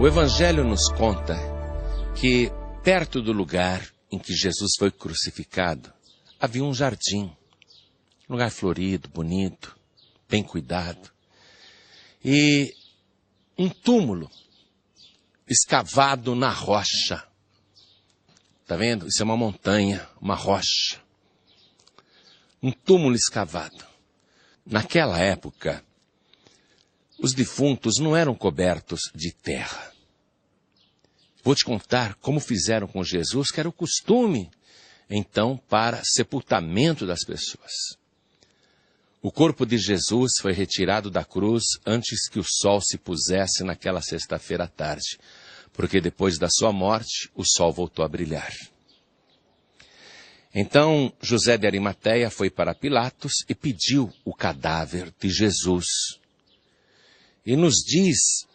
O Evangelho nos conta que perto do lugar em que Jesus foi crucificado, havia um jardim, um lugar florido, bonito, bem cuidado, e um túmulo escavado na rocha. Está vendo? Isso é uma montanha, uma rocha. Um túmulo escavado. Naquela época, os defuntos não eram cobertos de terra. Vou te contar como fizeram com Jesus, que era o costume, então, para sepultamento das pessoas. O corpo de Jesus foi retirado da cruz antes que o sol se pusesse naquela sexta-feira à tarde, porque depois da sua morte, o sol voltou a brilhar. Então, José de Arimateia foi para Pilatos e pediu o cadáver de Jesus. E nos diz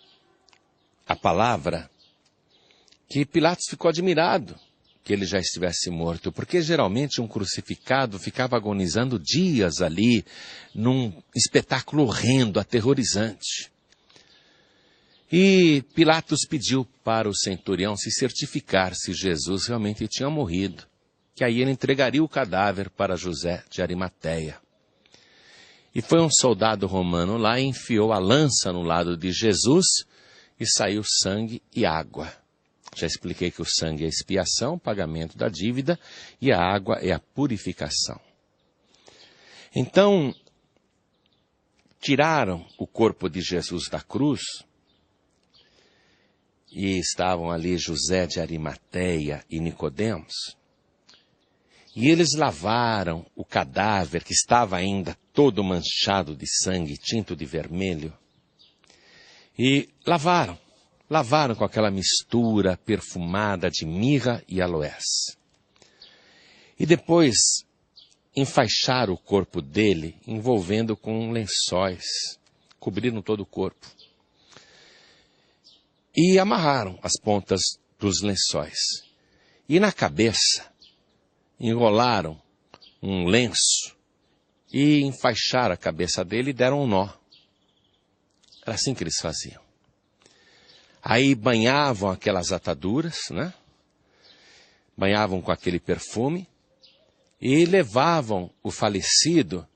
a palavra que Pilatos ficou admirado que ele já estivesse morto, porque geralmente um crucificado ficava agonizando dias ali, num espetáculo horrendo, aterrorizante. E Pilatos pediu para o centurião se certificar se Jesus realmente tinha morrido, que aí ele entregaria o cadáver para José de Arimateia. E foi um soldado romano lá e enfiou a lança no lado de Jesus e saiu sangue e água. Já expliquei que o sangue é a expiação, pagamento da dívida, e a água é a purificação. Então, tiraram o corpo de Jesus da cruz, e estavam ali José de Arimateia e Nicodemos, e eles lavaram o cadáver que estava ainda todo manchado de sangue, tinto de vermelho, e lavaram com aquela mistura perfumada de mirra e aloés. E depois enfaixaram o corpo dele, envolvendo com lençóis, cobriram todo o corpo. E amarraram as pontas dos lençóis. E na cabeça, enrolaram um lenço e enfaixaram a cabeça dele e deram um nó. Era assim que eles faziam. Aí banhavam aquelas ataduras, né? Banhavam com aquele perfume e levavam o falecido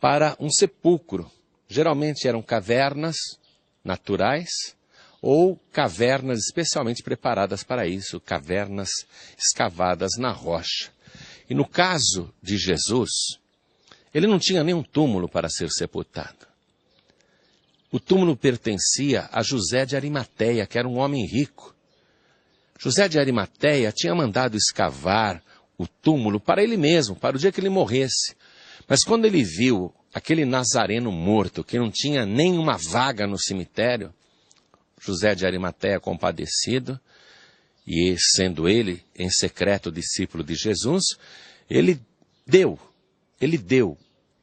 para um sepulcro. Geralmente eram cavernas naturais ou cavernas especialmente preparadas para isso, cavernas escavadas na rocha. E no caso de Jesus, ele não tinha nenhum túmulo para ser sepultado. O túmulo pertencia a José de Arimateia, que era um homem rico. José de Arimateia tinha mandado escavar o túmulo para ele mesmo, para o dia que ele morresse. Mas quando ele viu aquele nazareno morto, que não tinha nenhuma vaga no cemitério, José de Arimateia, compadecido, e sendo ele, em secreto, discípulo de Jesus, ele deu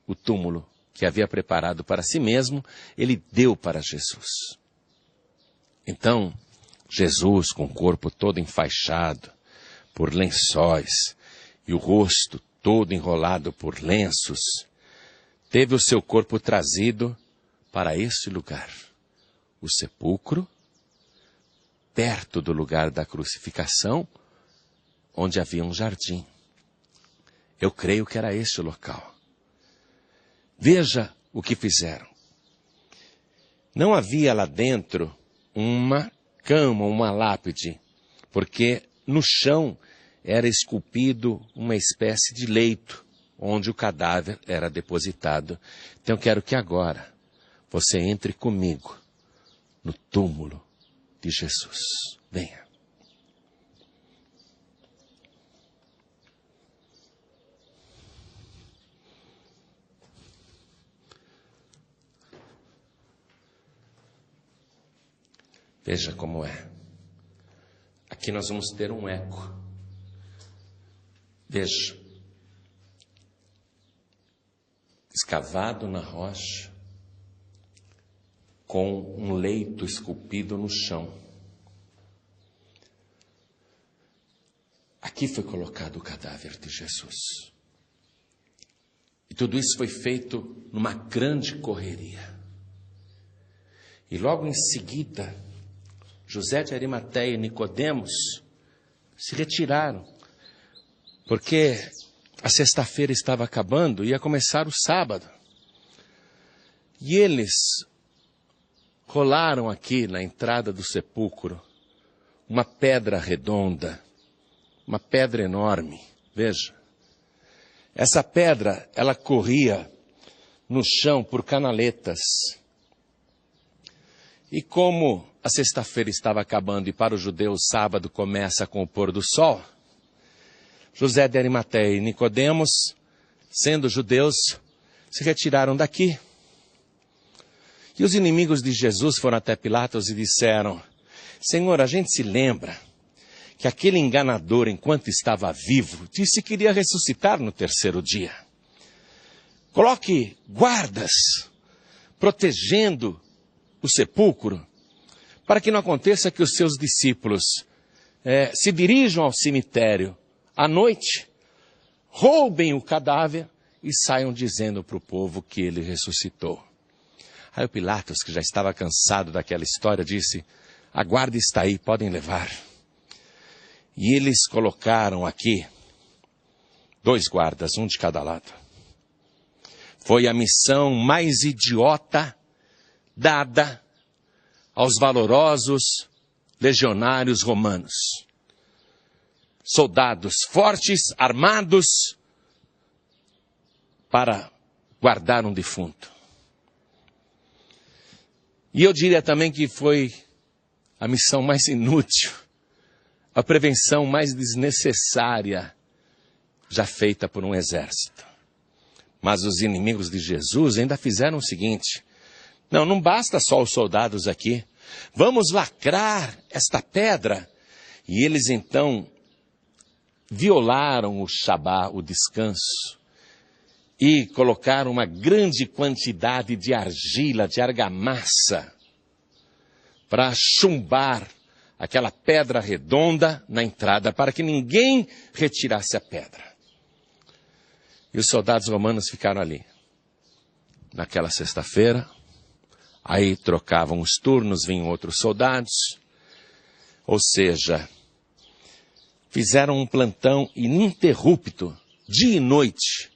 o túmulo que havia preparado para si mesmo, ele deu para Jesus. Então, Jesus, com o corpo todo enfaixado por lençóis e o rosto todo enrolado por lenços, teve o seu corpo trazido para esse lugar, o sepulcro, perto do lugar da crucificação, onde havia um jardim. Eu creio que era este o local. Veja o que fizeram. Não havia lá dentro uma cama, uma lápide, porque no chão era esculpido uma espécie de leito, onde o cadáver era depositado. Então eu quero que agora você entre comigo no túmulo de Jesus. Venha. Veja como é. Aqui nós vamos ter um eco. Veja. Escavado na rocha, com um leito esculpido no chão. Aqui foi colocado o cadáver de Jesus. E tudo isso foi feito numa grande correria. E logo em seguida, José de Arimateia e Nicodemos se retiraram, porque a sexta-feira estava acabando e ia começar o sábado. E eles rolaram aqui na entrada do sepulcro uma pedra redonda, uma pedra enorme. Veja, essa pedra, ela corria no chão por canaletas. E como a sexta-feira estava acabando e para o judeu o sábado começa com o pôr do sol, José de Arimateia e Nicodemos, sendo judeus, se retiraram daqui. E os inimigos de Jesus foram até Pilatos e disseram: Senhor, a gente se lembra que aquele enganador, enquanto estava vivo, disse que iria ressuscitar no terceiro dia. Coloque guardas protegendo o sepulcro, para que não aconteça que os seus discípulos se dirijam ao cemitério à noite, roubem o cadáver e saiam dizendo para o povo que ele ressuscitou. Aí o Pilatos, que já estava cansado daquela história, disse: a guarda está aí, podem levar. E eles colocaram aqui 2 guardas, um de cada lado. Foi a missão mais idiota dada aos valorosos legionários romanos. Soldados fortes, armados, para guardar um defunto. E eu diria também que foi a missão mais inútil, a prevenção mais desnecessária já feita por um exército. Mas os inimigos de Jesus ainda fizeram o seguinte: não basta só os soldados aqui, vamos lacrar esta pedra. E eles então violaram o Shabá, o descanso, e colocaram uma grande quantidade de argila, de argamassa, para chumbar aquela pedra redonda na entrada, para que ninguém retirasse a pedra. E os soldados romanos ficaram ali. Naquela sexta-feira, aí trocavam os turnos, vinham outros soldados. Ou seja, fizeram um plantão ininterrupto, dia e noite,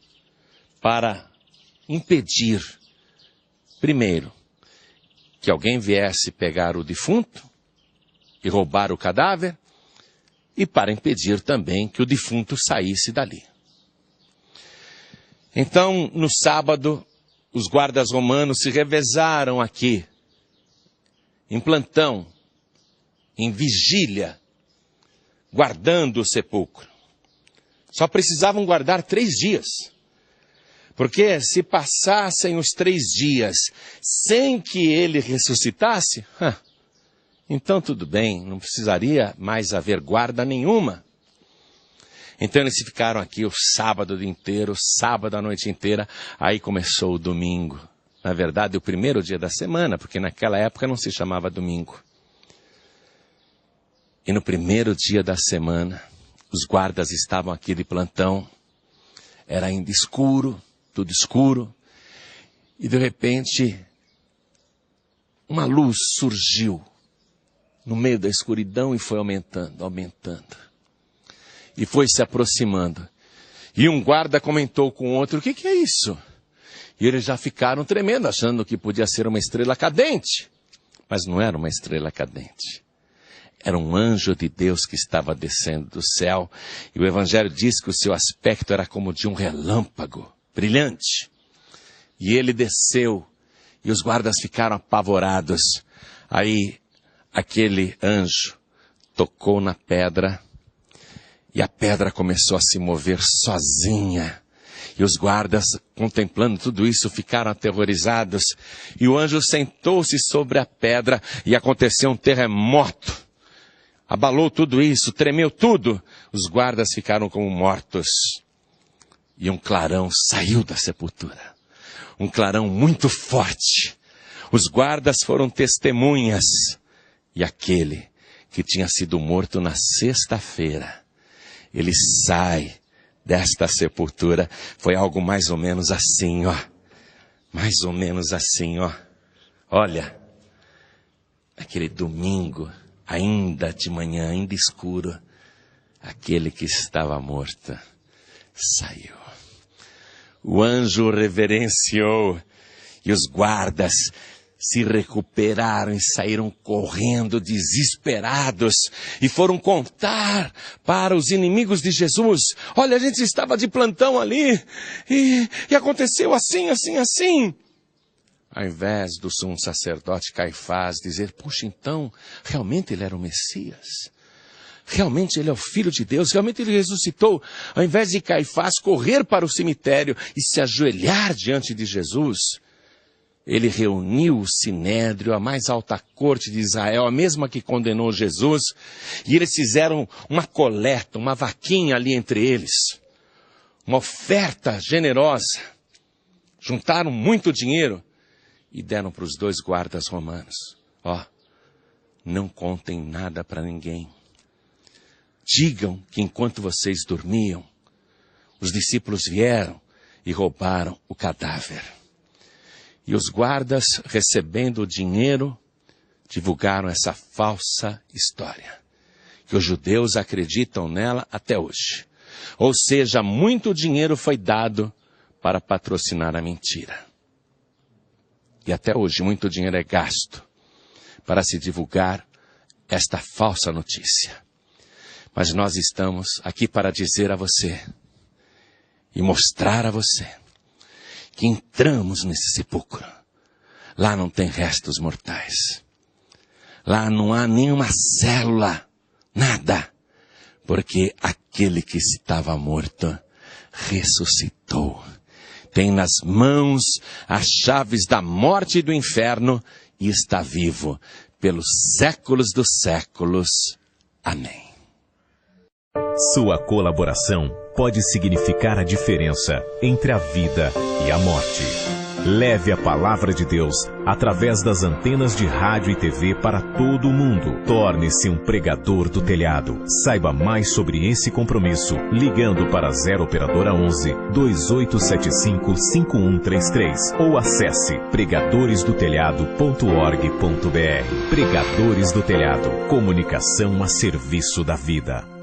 para impedir, primeiro, que alguém viesse pegar o defunto e roubar o cadáver, e para impedir também que o defunto saísse dali. Então, no sábado, os guardas romanos se revezaram aqui, em plantão, em vigília, guardando o sepulcro. Só precisavam guardar 3 dias. Porque se passassem os 3 dias sem que ele ressuscitasse, então tudo bem, não precisaria mais haver guarda nenhuma. Então eles ficaram aqui o sábado inteiro, sábado a noite inteira, aí começou o domingo. Na verdade, o primeiro dia da semana, porque naquela época não se chamava domingo. E no primeiro dia da semana, os guardas estavam aqui de plantão, era ainda escuro, tudo escuro, e de repente, uma luz surgiu no meio da escuridão e foi aumentando. E foi se aproximando. E um guarda comentou com o outro: o que é isso? E eles já ficaram tremendo, achando que podia ser uma estrela cadente. Mas não era uma estrela cadente. Era um anjo de Deus que estava descendo do céu. E o Evangelho diz que o seu aspecto era como de um relâmpago, brilhante. E ele desceu, e os guardas ficaram apavorados. Aí, aquele anjo tocou na pedra, e a pedra começou a se mover sozinha. E os guardas, contemplando tudo isso, ficaram aterrorizados. E o anjo sentou-se sobre a pedra, e aconteceu um terremoto. Abalou tudo isso, tremeu tudo. Os guardas ficaram como mortos. E um clarão saiu da sepultura. Um clarão muito forte. Os guardas foram testemunhas. E aquele que tinha sido morto na sexta-feira, ele sai desta sepultura. Foi algo mais ou menos assim, ó. Mais ou menos assim, ó. Olha, aquele domingo ainda de manhã, ainda escuro, aquele que estava morto saiu. O anjo reverenciou e os guardas se recuperaram e saíram correndo desesperados e foram contar para os inimigos de Jesus: olha, a gente estava de plantão ali e aconteceu assim, assim, assim. Ao invés do sumo sacerdote Caifás dizer: puxa, então, realmente ele era o Messias. Realmente ele é o Filho de Deus, realmente ele ressuscitou. Ao invés de Caifás correr para o cemitério e se ajoelhar diante de Jesus, ele reuniu o sinédrio, a mais alta corte de Israel, a mesma que condenou Jesus, e eles fizeram uma coleta, uma vaquinha ali entre eles, uma oferta generosa. Juntaram muito dinheiro e deram para os 2 guardas romanos: não contem nada para ninguém. Digam que enquanto vocês dormiam, os discípulos vieram e roubaram o cadáver. E os guardas, recebendo o dinheiro, divulgaram essa falsa história, que os judeus acreditam nela até hoje. Ou seja, muito dinheiro foi dado para patrocinar a mentira. E até hoje muito dinheiro é gasto para se divulgar esta falsa notícia. Mas nós estamos aqui para dizer a você e mostrar a você que entramos nesse sepulcro. Lá não tem restos mortais. Lá não há nenhuma célula, nada. Porque aquele que estava morto ressuscitou. Tem nas mãos as chaves da morte e do inferno e está vivo pelos séculos dos séculos. Amém. Sua colaboração pode significar a diferença entre a vida e a morte. Leve a palavra de Deus através das antenas de rádio e TV para todo o mundo. Torne-se um pregador do telhado. Saiba mais sobre esse compromisso ligando para 0 operadora 11 2875 5133 ou acesse pregadoresdotelhado.org.br. Pregadores do Telhado, comunicação a serviço da vida.